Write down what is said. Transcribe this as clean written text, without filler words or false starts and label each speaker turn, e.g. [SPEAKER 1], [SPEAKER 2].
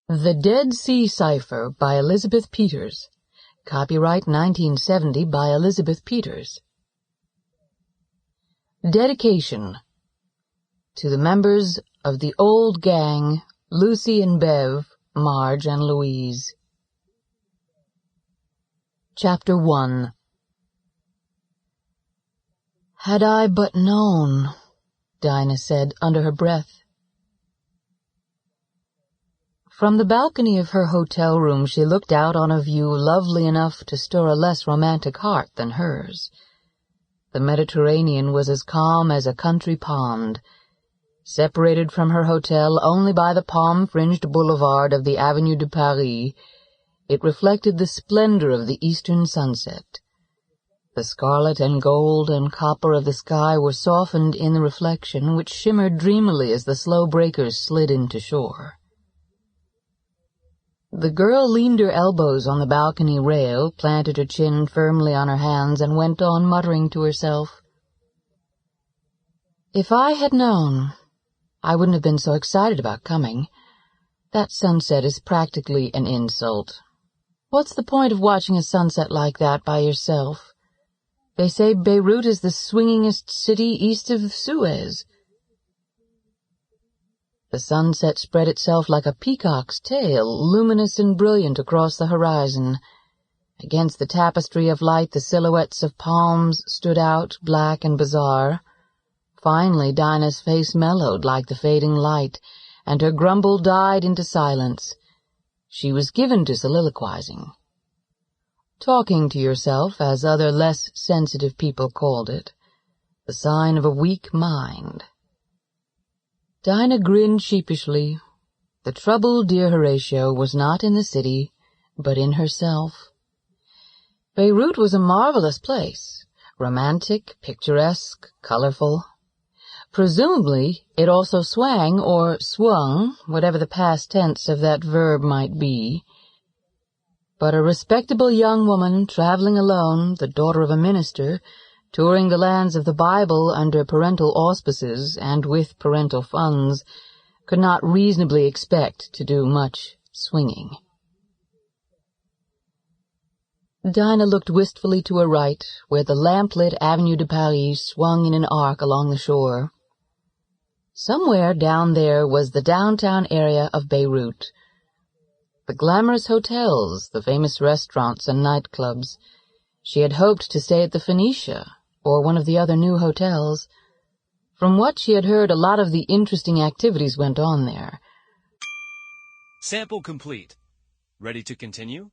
[SPEAKER 1] The Dead Sea Cipher by Elizabeth Peters. Copyright 1970 by Elizabeth Peters. Dedication. To the members of the old gang, Lucy and Bev, Marge and Louise. Chapter 1. Had I but known, Dinah said under her breath. From the balcony of her hotel room she looked out on a view lovely enough to stir a less romantic heart than hers. The Mediterranean was as calm as a country pond, separated from her hotel only by the palm-fringed boulevard of the Avenue de Paris. It reflected the splendor of the eastern sunset. The scarlet and gold and copper of the sky were softened in the reflection, which shimmered dreamily as the slow breakers slid into shore. The girl leaned her elbows on the balcony rail, planted her chin firmly on her hands, and went on muttering to herself. If I had known, I wouldn't have been so excited about coming. That sunset is practically an insult. What's the point of watching a sunset like that by yourself? They say Beirut is the swingingest city east of Suez. The sunset spread itself like a peacock's tail, luminous and brilliant across the horizon. Against the tapestry of light the silhouettes of palms stood out, black and bizarre. Finally Dinah's face mellowed like the fading light, and her grumble died into silence. She was given to soliloquizing. Talking to yourself, as other less sensitive people called it, the sign of a weak mind. Dinah grinned sheepishly. The trouble, dear Horatio, was not in the city, but in herself. Beirut was a marvelous place, romantic, picturesque, colorful. Presumably, it also swang, or swung, whatever the past tense of that verb might be. But a respectable young woman, traveling alone, the daughter of a minister, touring the lands of the Bible under parental auspices and with parental funds, could not reasonably expect to do much swinging. Dinah looked wistfully to her right, where the lamp-lit Avenue de Paris swung in an arc along the shore. Somewhere down there was the downtown area of Beirut. The glamorous hotels, the famous restaurants and nightclubs. She had hoped to stay at the Phoenicia, or one of the other new hotels. From what she had heard, a lot of the interesting activities went on there.
[SPEAKER 2] Sample complete. Ready to continue?